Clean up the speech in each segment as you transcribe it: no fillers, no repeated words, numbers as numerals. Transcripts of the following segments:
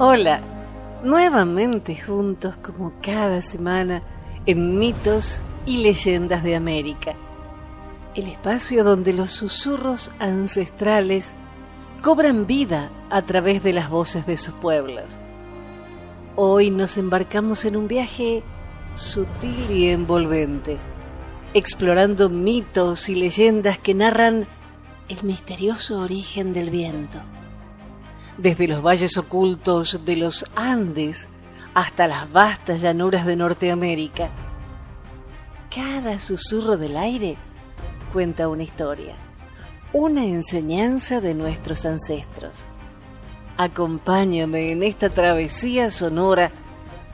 Hola, nuevamente juntos como cada semana en Mitos y Leyendas de América, el espacio donde los susurros ancestrales cobran vida a través de las voces de sus pueblos. Hoy nos embarcamos en un viaje sutil y envolvente, explorando mitos y leyendas que narran el misterioso origen del viento. Desde los valles ocultos de los Andes hasta las vastas llanuras de Norteamérica, cada susurro del aire cuenta una historia, una enseñanza de nuestros ancestros. Acompáñame en esta travesía sonora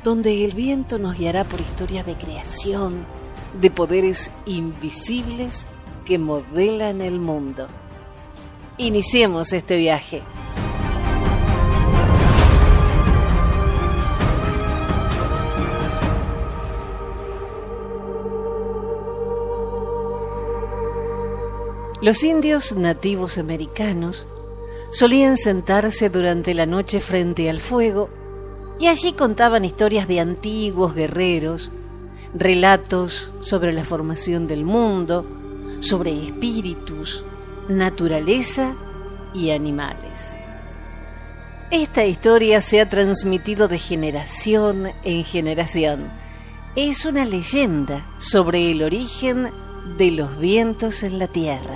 donde el viento nos guiará por historias de creación, de poderes invisibles que modelan el mundo. Iniciemos este viaje. Los indios nativos americanos solían sentarse durante la noche frente al fuego y allí contaban historias de antiguos guerreros, relatos sobre la formación del mundo, sobre espíritus, naturaleza y animales. Esta historia se ha transmitido de generación en generación. Es una leyenda sobre el origen de los vientos en la tierra.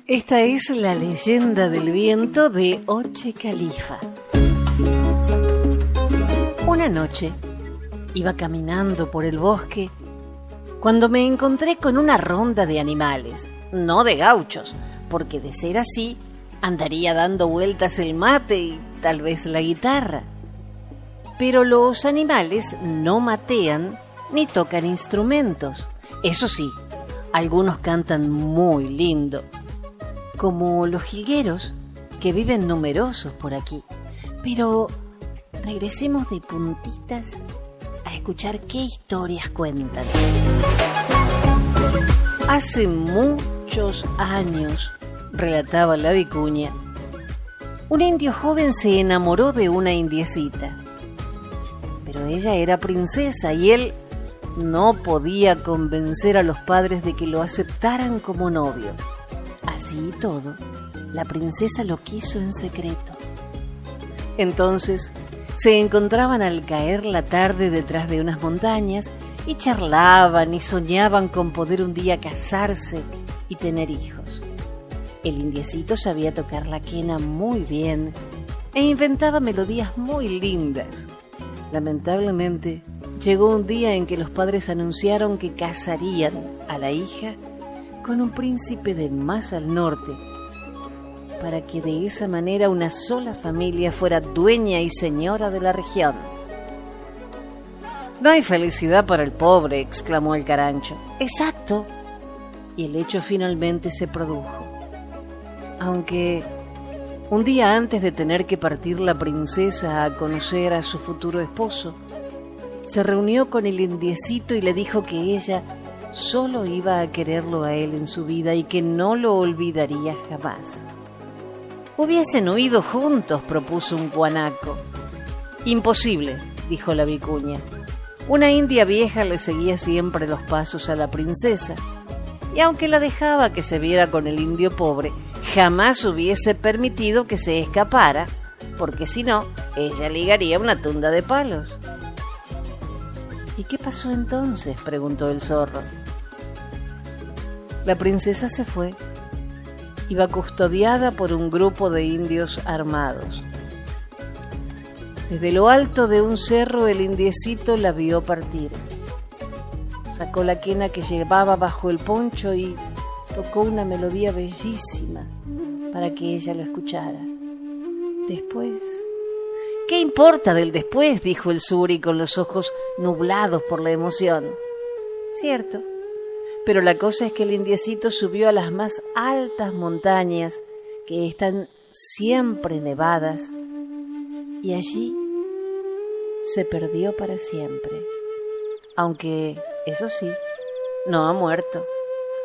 Esta es la leyenda del viento de Oche Califa. Una noche iba caminando por el bosque cuando me encontré con una ronda de animales, no de gauchos, porque de ser así andaría dando vueltas el mate y tal vez la guitarra. Pero los animales no matean ni tocan instrumentos. Eso sí, algunos cantan muy lindo, como los jilgueros, que viven numerosos por aquí. Pero regresemos de puntitas a escuchar qué historias cuentan. Hace muchos años, relataba la vicuña, un indio joven se enamoró de una indiecita, pero ella era princesa y él no podía convencer a los padres de que lo aceptaran como novio. Así y todo, la princesa lo quiso en secreto. Entonces se encontraban al caer la tarde detrás de unas montañas y charlaban y soñaban con poder un día casarse y tener hijos. El indiecito sabía tocar la quena muy bien e inventaba melodías muy lindas. Lamentablemente, llegó un día en que los padres anunciaron que casarían a la hija con un príncipe del más al norte, para que de esa manera una sola familia fuera dueña y señora de la región. «No hay felicidad para el pobre», exclamó el carancho. «Exacto». Y el hecho finalmente se produjo. Aunque un día antes de tener que partir la princesa a conocer a su futuro esposo, se reunió con el indiecito y le dijo que ella solo iba a quererlo a él en su vida y que no lo olvidaría jamás. «Hubiesen huido juntos», propuso un guanaco. «Imposible», dijo la vicuña. Una india vieja le seguía siempre los pasos a la princesa, y aunque la dejaba que se viera con el indio pobre, jamás hubiese permitido que se escapara, porque si no, ella ligaría una tunda de palos. «¿Y qué pasó entonces?», preguntó el zorro. La princesa se fue. Iba custodiada por un grupo de indios armados. Desde lo alto de un cerro el indiecito la vio partir. Sacó la quena que llevaba bajo el poncho y tocó una melodía bellísima para que ella lo escuchara. Después... «¿Qué importa del después?», dijo el suri con los ojos nublados por la emoción. «Cierto, pero la cosa es que el indiecito subió a las más altas montañas que están siempre nevadas y allí se perdió para siempre. Aunque, eso sí, No ha muerto.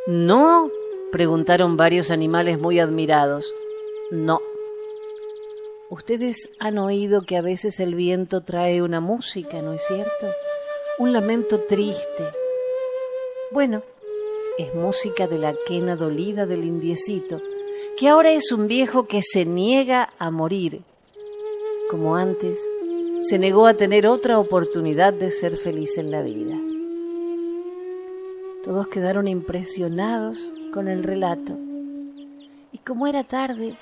¿No? Preguntaron varios animales muy admirados. No. Ustedes han oído que a veces el viento trae una música, ¿no es cierto? Un lamento triste. Bueno, es música de la quena dolida del indiecito, que ahora es un viejo que se niega a morir. Como antes, se negó a tener otra oportunidad de ser feliz en la vida. Todos quedaron impresionados con el relato. Y como era tarde,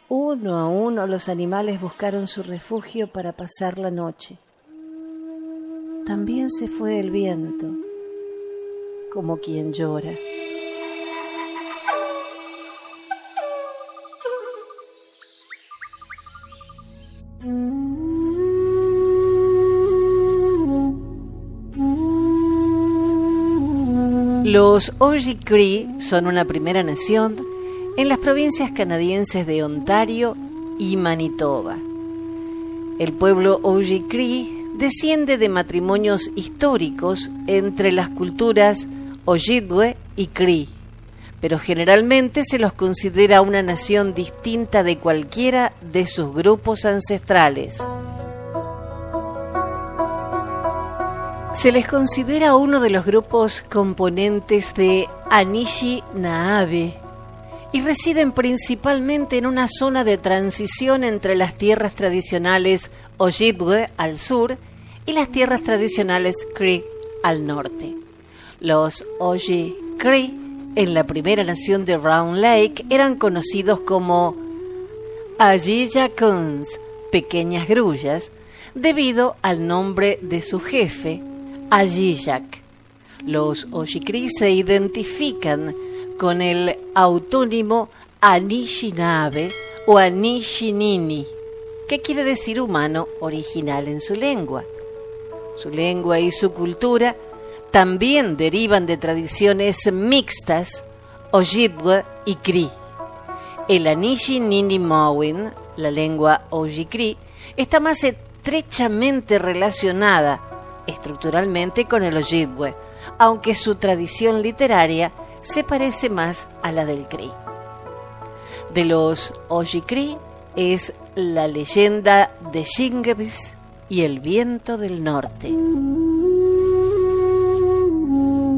uno a uno los animales buscaron su refugio para pasar la noche. También se fue el viento, como quien llora. Los Oji-Cree son una primera nación en las provincias canadienses de Ontario y Manitoba. El pueblo Oji-Cree desciende de matrimonios históricos entre las culturas Ojibwe y Cree, pero generalmente se los considera una nación distinta de cualquiera de sus grupos ancestrales. Se les considera uno de los grupos componentes de Anishinaabe y residen principalmente en una zona de transición entre las tierras tradicionales Ojibwe al sur y las tierras tradicionales Cree al norte. Los Oji-Cree en la primera nación de Round Lake eran conocidos como Ajijakuns, pequeñas grullas, debido al nombre de su jefe, Ajijak. Los Oji-Cree se identifican con el autónimo Anishinaabe o Anishinini, que quiere decir humano original en su lengua. Su lengua y su cultura también derivan de tradiciones mixtas, Ojibwe y Cree. El Anishinini-Mowin, la lengua Oji-Cree, está más estrechamente relacionada estructuralmente con el Ojibwe, aunque su tradición literaria se parece más a la del Cree. De los Oji-Cree es la leyenda de Shingebis y el viento del norte.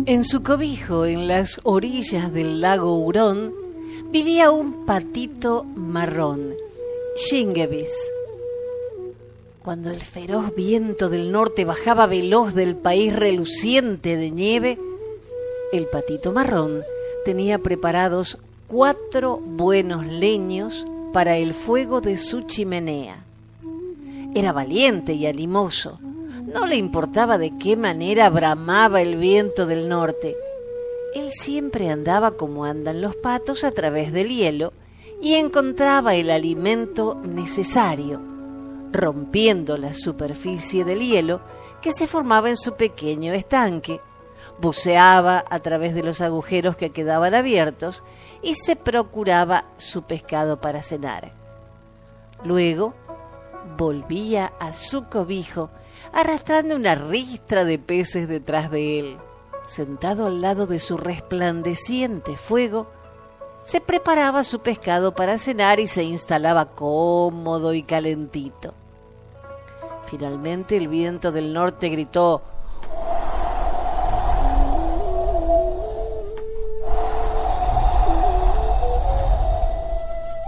En su cobijo, en las orillas del lago Hurón, vivía un patito marrón, Shingebis. Cuando el feroz viento del norte bajaba veloz del país reluciente de nieve, el patito marrón tenía preparados 4 buenos leños para el fuego de su chimenea. Era valiente y animoso. No le importaba de qué manera bramaba el viento del norte. Él siempre andaba como andan los patos a través del hielo y encontraba el alimento necesario, rompiendo la superficie del hielo que se formaba en su pequeño estanque. Buceaba a través de los agujeros que quedaban abiertos y se procuraba su pescado para cenar. Luego volvía a su cobijo arrastrando una ristra de peces detrás de él. Sentado al lado de su resplandeciente fuego, se preparaba su pescado para cenar y se instalaba cómodo y calentito. Finalmente el viento del norte gritó: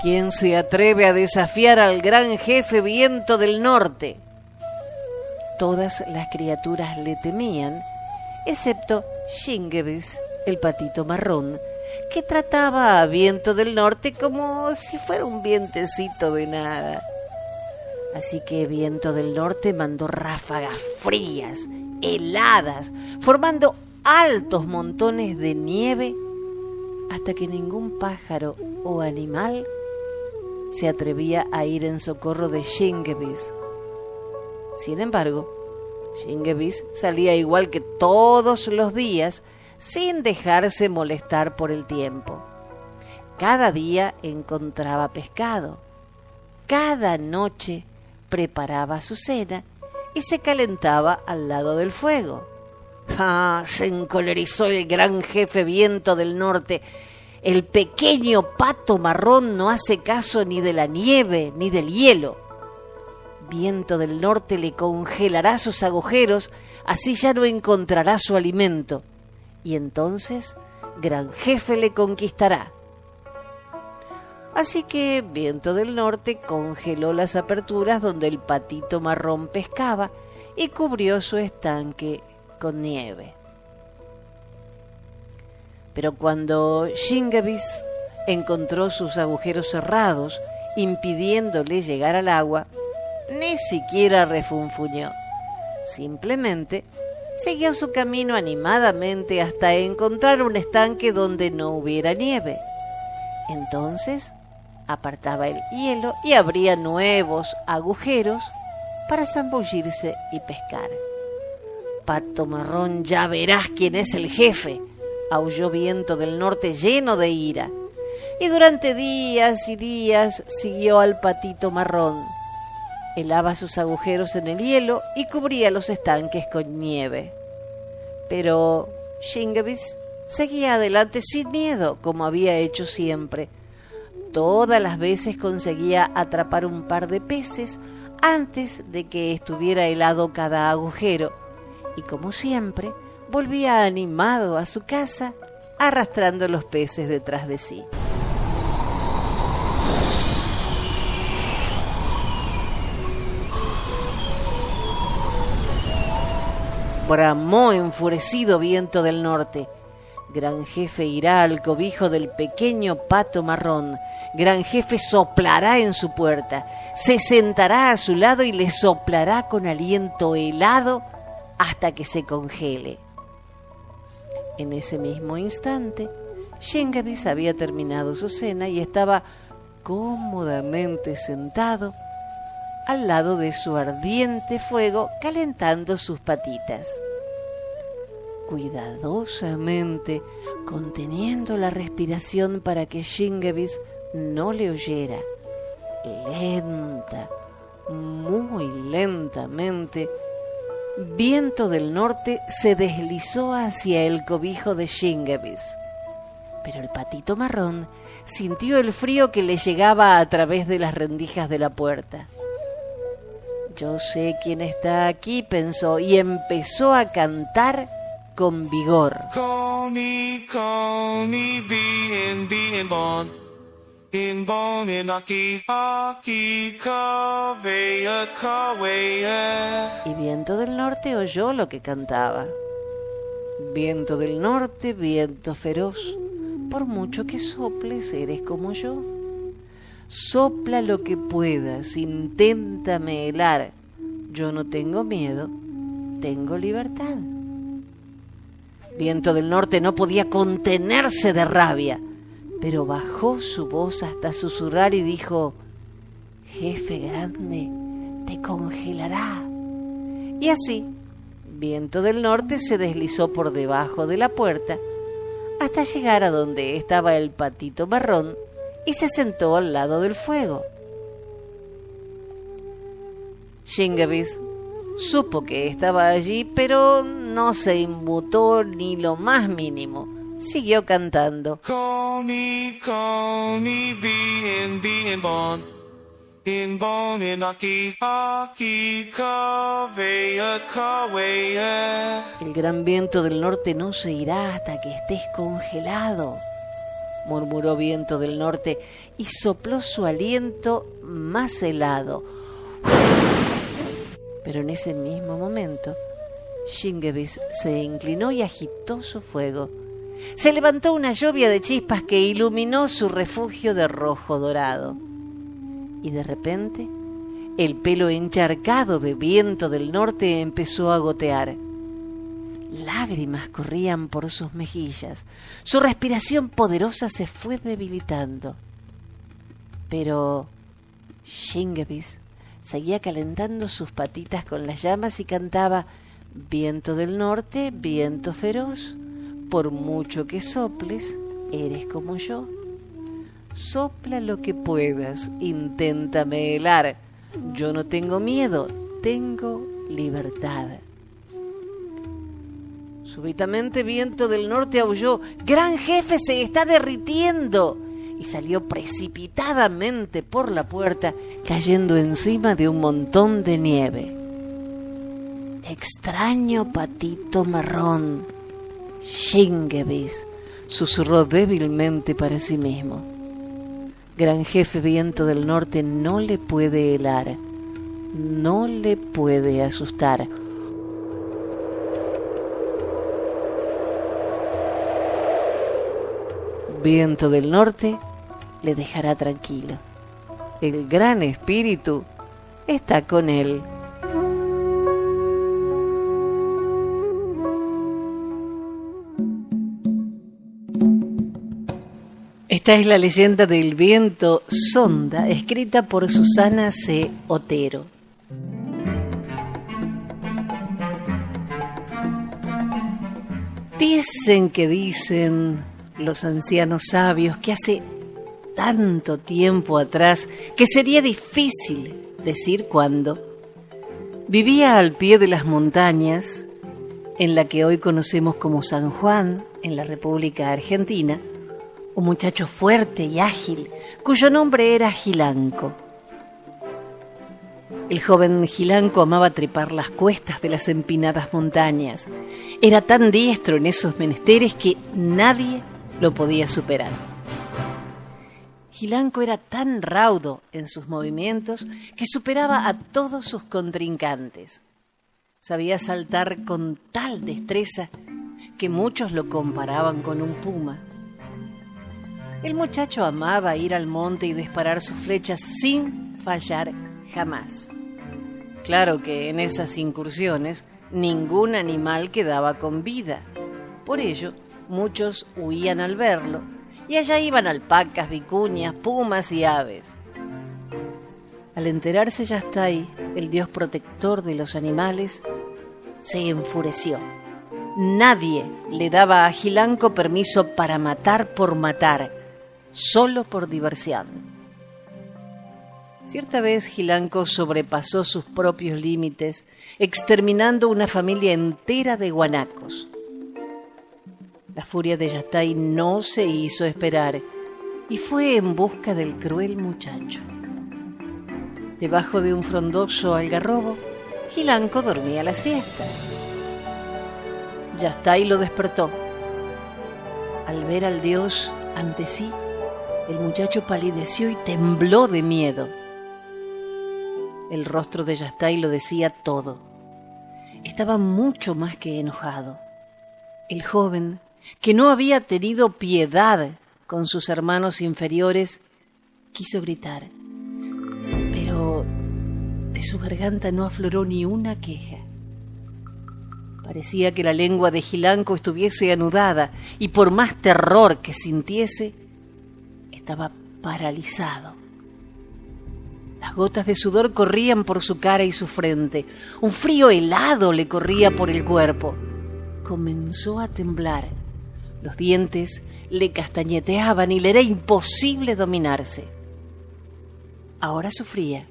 ¿quién se atreve a desafiar al gran jefe viento del norte? Todas las criaturas le temían, excepto Shingebis, el patito marrón, que trataba a viento del norte como si fuera un vientecito de nada. Así que viento del norte mandó ráfagas frías, heladas, formando altos montones de nieve, hasta que ningún pájaro o animal se atrevía a ir en socorro de Shingebis. Sin embargo, Shingebis salía igual que todos los días, sin dejarse molestar por el tiempo. Cada día encontraba pescado. Cada noche preparaba su cena y se calentaba al lado del fuego. Se encolerizó el gran jefe Viento del Norte. El pequeño pato marrón no hace caso ni de la nieve ni del hielo. Viento del Norte le congelará sus agujeros, así ya no encontrará su alimento. Y entonces, Gran Jefe le conquistará. Así que Viento del Norte congeló las aperturas donde el patito marrón pescaba y cubrió su estanque con nieve. Pero cuando Shingebis encontró sus agujeros cerrados, impidiéndole llegar al agua, ni siquiera refunfuñó. Simplemente siguió su camino animadamente hasta encontrar un estanque donde no hubiera nieve. Entonces apartaba el hielo y abría nuevos agujeros para zambullirse y pescar. Pato marrón, ya verás quién es el jefe, aulló Viento del Norte lleno de ira. Y durante días y días siguió al patito marrón. Helaba sus agujeros en el hielo y cubría los estanques con nieve. Pero Shingebis seguía adelante sin miedo, como había hecho siempre. Todas las veces conseguía atrapar un par de peces antes de que estuviera helado cada agujero. Y como siempre, volvía animado a su casa, arrastrando los peces detrás de sí. Bramó enfurecido Viento del Norte. Gran Jefe irá al cobijo del pequeño pato marrón. Gran Jefe soplará en su puerta, se sentará a su lado y le soplará con aliento helado hasta que se congele. En ese mismo instante, Shingebis había terminado su cena y estaba cómodamente sentado al lado de su ardiente fuego, calentando sus patitas. Cuidadosamente, conteniendo la respiración para que Shingebis no le oyera, muy lentamente, Viento del Norte se deslizó hacia el cobijo de Shingebis. Pero el patito marrón sintió el frío que le llegaba a través de las rendijas de la puerta. Yo sé quién está aquí, pensó, y empezó a cantar con vigor. Coney, Coney, being born. In born in aki, kaweya, kaweya. Y Viento del Norte oyó lo que cantaba. Viento del Norte, viento feroz, por mucho que soples, eres como yo. Sopla lo que puedas, inténtame helar. Yo no tengo miedo, tengo libertad. Viento del Norte no podía contenerse de rabia, pero bajó su voz hasta susurrar y dijo: Jefe grande, te congelará. Y así, Viento del Norte se deslizó por debajo de la puerta hasta llegar a donde estaba el patito marrón y se sentó al lado del fuego. Shingebis supo que estaba allí, pero no se inmutó ni lo más mínimo. Siguió cantando. Coney, Coney, being born. In born in aki, kaweya, kaweya. El gran Viento del Norte no se irá hasta que estés congelado, murmuró Viento del Norte y sopló su aliento más helado. Pero en ese mismo momento, Shingebis se inclinó y agitó su fuego. Se levantó una lluvia de chispas que iluminó su refugio de rojo dorado. Y de repente, el pelo encharcado de Viento del Norte empezó a gotear. Lágrimas corrían por sus mejillas. Su respiración poderosa se fue debilitando. Pero Shingebis seguía calentando sus patitas con las llamas y cantaba: Viento del Norte, viento feroz, por mucho que soples, eres como yo. Sopla lo que puedas, inténtame helar. Yo no tengo miedo, tengo libertad. Súbitamente Viento del Norte aulló: «¡Gran jefe, se está derritiendo!», y salió precipitadamente por la puerta, cayendo encima de un montón de nieve. «Extraño patito marrón, Shingebis», susurró débilmente para sí mismo. Gran jefe Viento del Norte no le puede helar, no le puede asustar. Viento del Norte le dejará tranquilo. El gran espíritu está con él. Esta es la leyenda del viento sonda, escrita por Susana C. Otero. Dicen los ancianos sabios que hace tanto tiempo atrás que sería difícil decir cuándo, vivía al pie de las montañas, en la que hoy conocemos como San Juan, en la República Argentina, un muchacho fuerte y ágil, cuyo nombre era Gilanco. El joven Gilanco amaba trepar las cuestas de las empinadas montañas. Era tan diestro en esos menesteres que nadie lo podía superar. Gilanco era tan raudo en sus movimientos que superaba a todos sus contrincantes. Sabía saltar con tal destreza que muchos lo comparaban con un puma. El muchacho amaba ir al monte y disparar sus flechas sin fallar jamás. Claro que en esas incursiones ningún animal quedaba con vida. Por ello, muchos huían al verlo, y allá iban alpacas, vicuñas, pumas y aves. Al enterarse Yastái, el dios protector de los animales, se enfureció. Nadie le daba a Gilanco permiso para matar por matar, solo por diversión. Cierta vez Gilanco sobrepasó sus propios límites, exterminando una familia entera de guanacos. La furia de Yastái no se hizo esperar y fue en busca del cruel muchacho. Debajo de un frondoso algarrobo, Gilanco dormía la siesta. Yastái lo despertó. Al ver al dios ante sí, el muchacho palideció y tembló de miedo. El rostro de Yastái lo decía todo. Estaba mucho más que enojado. El joven, que no había tenido piedad con sus hermanos inferiores, quiso gritar, pero de su garganta no afloró ni una queja. Parecía que la lengua de Gilanco estuviese anudada y por más terror que sintiese, estaba paralizado. Las gotas de sudor corrían por su cara y su frente. Un frío helado le corría por el cuerpo. Comenzó a temblar. Los dientes le castañeteaban y le era imposible dominarse. Ahora sufría,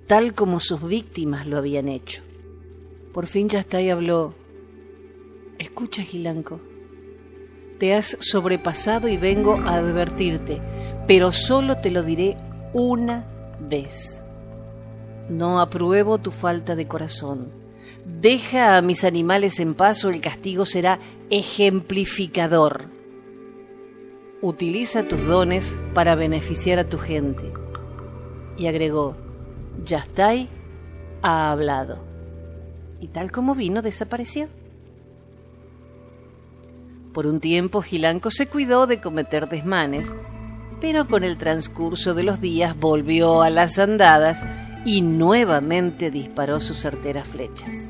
tal como sus víctimas lo habían hecho. Por fin Yastái habló. «Escucha, Gilanco, te has sobrepasado y vengo a advertirte, pero solo te lo diré una vez. No apruebo tu falta de corazón. Deja a mis animales en paz o el castigo será ejemplificador. Utiliza tus dones para beneficiar a tu gente». Y agregó, «Yastái ha hablado». Y tal como vino, desapareció. Por un tiempo Gilanco se cuidó de cometer desmanes, pero con el transcurso de los días volvió a las andadas y nuevamente disparó sus certeras flechas.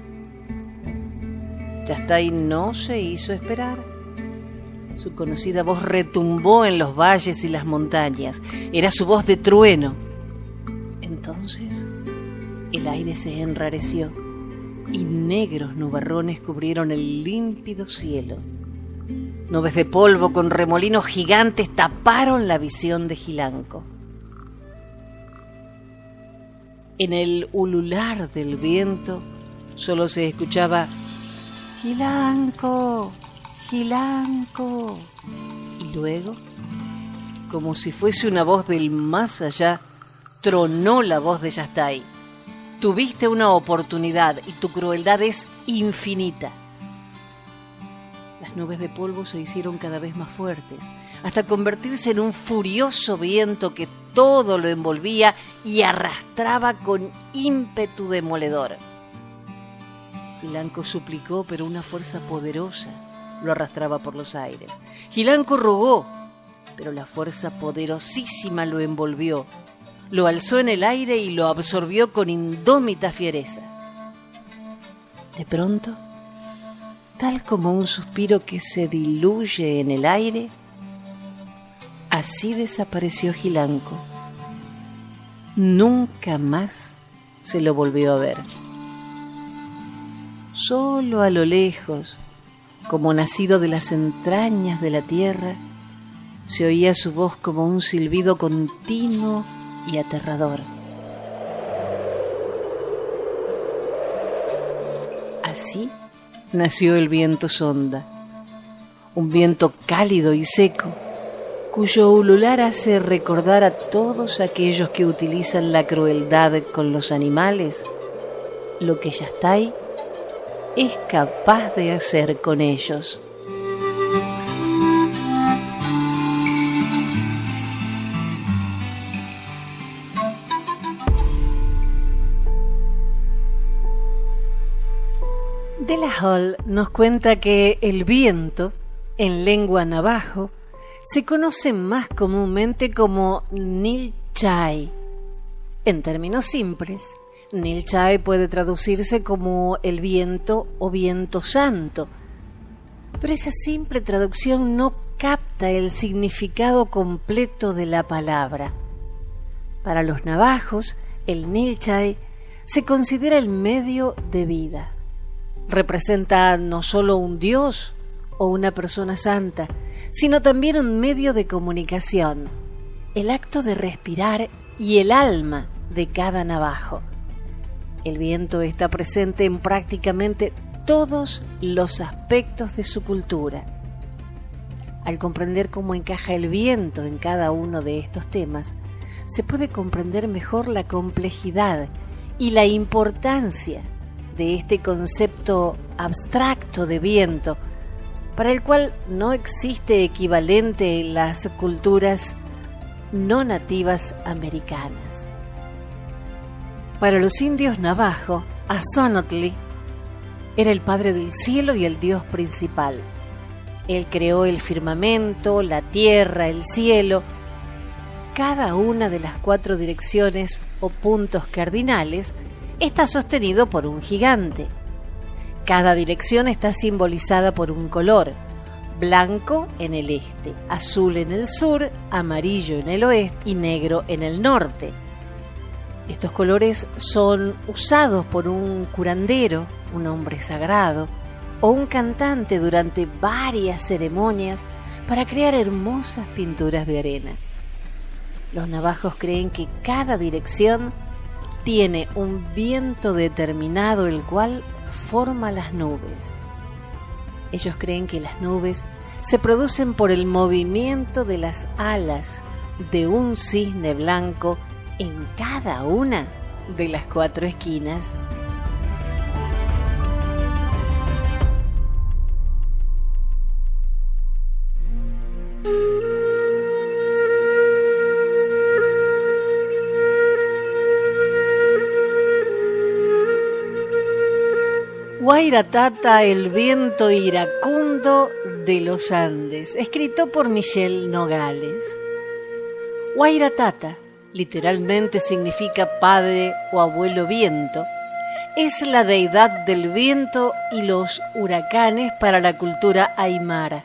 Yastái no se hizo esperar. Su conocida voz retumbó en los valles y las montañas. Era su voz de trueno. Entonces el aire se enrareció y negros nubarrones cubrieron el límpido cielo. Nubes de polvo con remolinos gigantes taparon la visión de Gilanco. En el ulular del viento solo se escuchaba Gilanco, Gilanco. Y luego, como si fuese una voz del más allá, tronó la voz de Yastái. Tuviste una oportunidad y tu crueldad es infinita. Las nubes de polvo se hicieron cada vez más fuertes, hasta convertirse en un furioso viento que todo lo envolvía y arrastraba con ímpetu demoledor. Gilanco suplicó, pero una fuerza poderosa lo arrastraba por los aires. Gilanco rogó, pero la fuerza poderosísima lo envolvió, lo alzó en el aire y lo absorbió con indómita fiereza. De pronto, tal como un suspiro que se diluye en el aire, así desapareció Gilanco. Nunca más se lo volvió a ver. Solo a lo lejos, como nacido de las entrañas de la tierra, se oía su voz como un silbido continuo y aterrador. Así nació el viento sonda, un viento cálido y seco, cuyo ulular hace recordar a todos aquellos que utilizan la crueldad con los animales lo que Yastái es capaz de hacer con ellos. De la Hall nos cuenta que el viento, en lengua navajo, se conoce más comúnmente como Nilchai. En términos simples, Nilchai puede traducirse como el viento o viento santo, pero esa simple traducción no capta el significado completo de la palabra. Para los navajos, el Nilchai se considera el medio de vida. Representa no solo un dios o una persona santa, sino también un medio de comunicación, el acto de respirar y el alma de cada navajo. El viento está presente en prácticamente todos los aspectos de su cultura. Al comprender cómo encaja el viento en cada uno de estos temas, se puede comprender mejor la complejidad y la importancia de este concepto abstracto de viento, para el cual no existe equivalente en las culturas no nativas americanas. Para los indios navajo, Azonotli era el padre del cielo y el dios principal. Él creó el firmamento, la tierra, el cielo. Cada una de las 4 direcciones o puntos cardinales está sostenido por un gigante. Cada dirección está simbolizada por un color: blanco en el este, azul en el sur, amarillo en el oeste y negro en el norte. Estos colores son usados por un curandero, un hombre sagrado, o un cantante durante varias ceremonias para crear hermosas pinturas de arena. Los navajos creen que cada dirección tiene un viento determinado, el cual forma las nubes. Ellos creen que las nubes se producen por el movimiento de las alas de un cisne blanco en cada una de las 4 esquinas. Wairatata, el viento iracundo de los Andes, escrito por Michel Nogales. Wairatata, literalmente significa padre o abuelo viento, es la deidad del viento y los huracanes para la cultura aymara.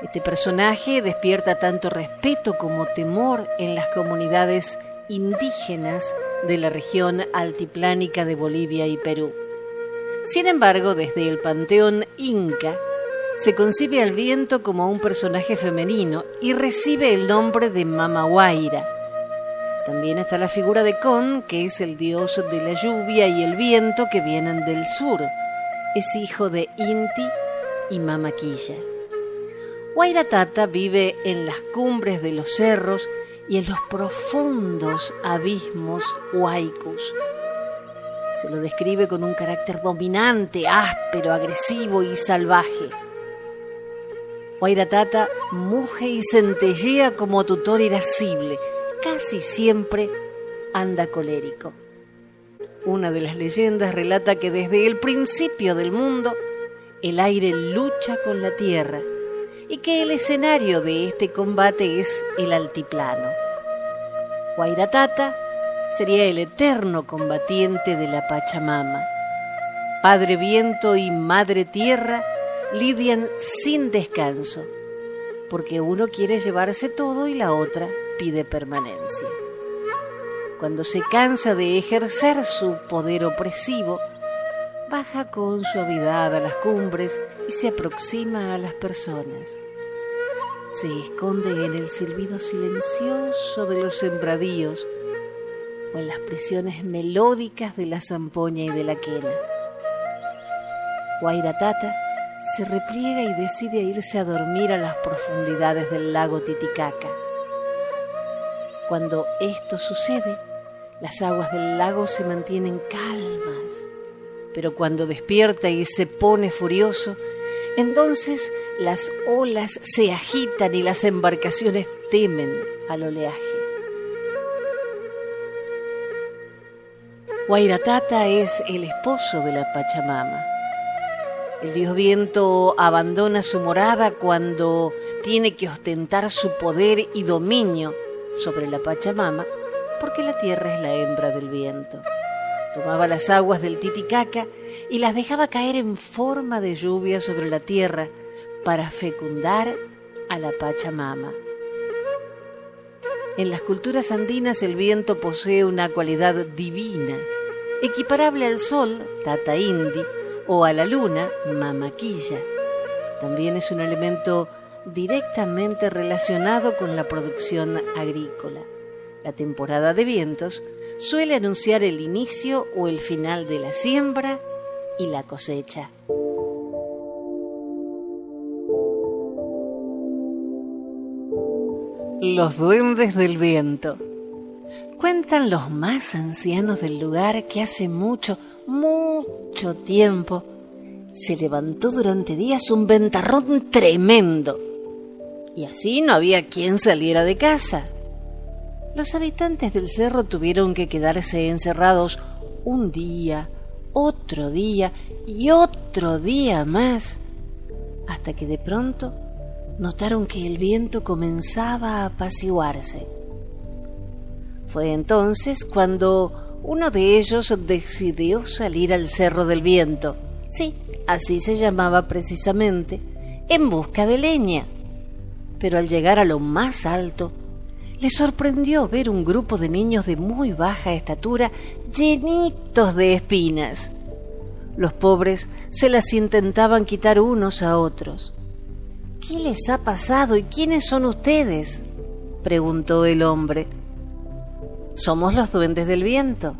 Este personaje despierta tanto respeto como temor en las comunidades indígenas de la región altiplánica de Bolivia y Perú. Sin embargo, desde el panteón inca, se concibe al viento como un personaje femenino y recibe el nombre de Mama Huayra. También está la figura de Con, que es el dios de la lluvia y el viento que vienen del sur. es hijo de Inti y Mama Quilla. Wairatata vive en las cumbres de los cerros y en los profundos abismos huaycus. Se lo describe con un carácter dominante, áspero, agresivo y salvaje. Wairatata muge y centellea como tutor irascible, casi siempre anda colérico. Una de las leyendas relata que desde el principio del mundo el aire lucha con la tierra y que el escenario de este combate es el altiplano. Wairatata sería el eterno combatiente de la Pachamama. Padre Viento y Madre Tierra lidian sin descanso, porque uno quiere llevarse todo y la otra pide permanencia. Cuando se cansa de ejercer su poder opresivo, baja con suavidad a las cumbres y se aproxima a las personas. Se esconde en el silbido silencioso de los sembradíos o en las prisiones melódicas de la zampoña y de la quena. Wairatata se repliega y decide irse a dormir a las profundidades del lago Titicaca. Cuando esto sucede, las aguas del lago se mantienen calmas, pero cuando despierta y se pone furioso, entonces las olas se agitan y las embarcaciones temen al oleaje. Wairatata es el esposo de la Pachamama. El dios viento abandona su morada cuando tiene que ostentar su poder y dominio sobre la Pachamama, porque la tierra es la hembra del viento. Tomaba las aguas del Titicaca y las dejaba caer en forma de lluvia sobre la tierra para fecundar a la Pachamama. En las culturas andinas el viento posee una cualidad divina, equiparable al sol, Tata Indi, o a la luna, Mama Quilla. También es un elemento directamente relacionado con la producción agrícola. La temporada de vientos suele anunciar el inicio o el final de la siembra y la cosecha. Los duendes del viento. Cuentan los más ancianos del lugar que hace mucho tiempo se levantó durante días un ventarrón tremendo y así no había quien saliera de casa. Los habitantes del cerro tuvieron que quedarse encerrados un día, otro día y otro día más, hasta que de pronto notaron que el viento comenzaba a apaciguarse. Fue entonces cuando uno de ellos decidió salir al Cerro del Viento, sí, así se llamaba precisamente, en busca de leña. Pero al llegar a lo más alto, le sorprendió ver un grupo de niños de muy baja estatura llenitos de espinas. Los pobres se las intentaban quitar unos a otros. ¿Qué les ha pasado y quiénes son ustedes?, preguntó el hombre. Somos los duendes del viento.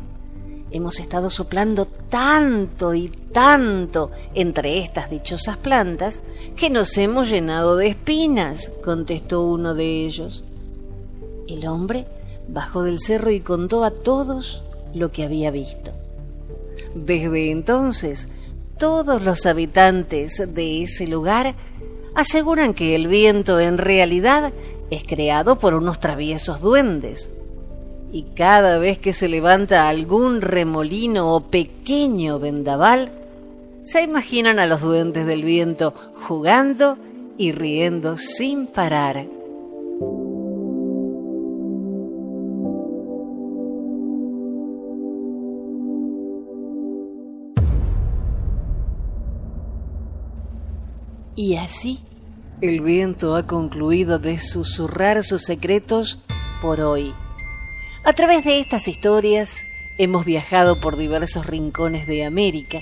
Hemos estado soplando tanto y tanto entre estas dichosas plantas que nos hemos llenado de espinas, contestó uno de ellos. El hombre bajó del cerro y contó a todos lo que había visto. Desde entonces, todos los habitantes de ese lugar aseguran que el viento en realidad es creado por unos traviesos duendes. Y cada vez que se levanta algún remolino o pequeño vendaval, se imaginan a los duendes del viento jugando y riendo sin parar. Y así, el viento ha concluido de susurrar sus secretos por hoy. A través de estas historias hemos viajado por diversos rincones de América,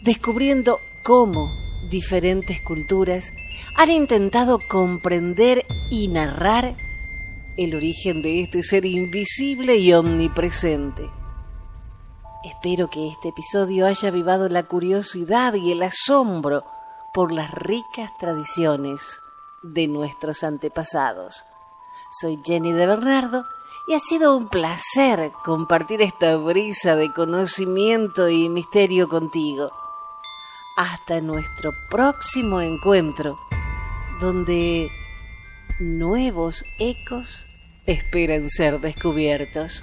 descubriendo cómo diferentes culturas han intentado comprender y narrar el origen de este ser invisible y omnipresente. Espero que este episodio haya avivado la curiosidad y el asombro por las ricas tradiciones de nuestros antepasados. Soy Jenny de Bernardo y ha sido un placer compartir esta brisa de conocimiento y misterio contigo. Hasta nuestro próximo encuentro, donde nuevos ecos esperan ser descubiertos.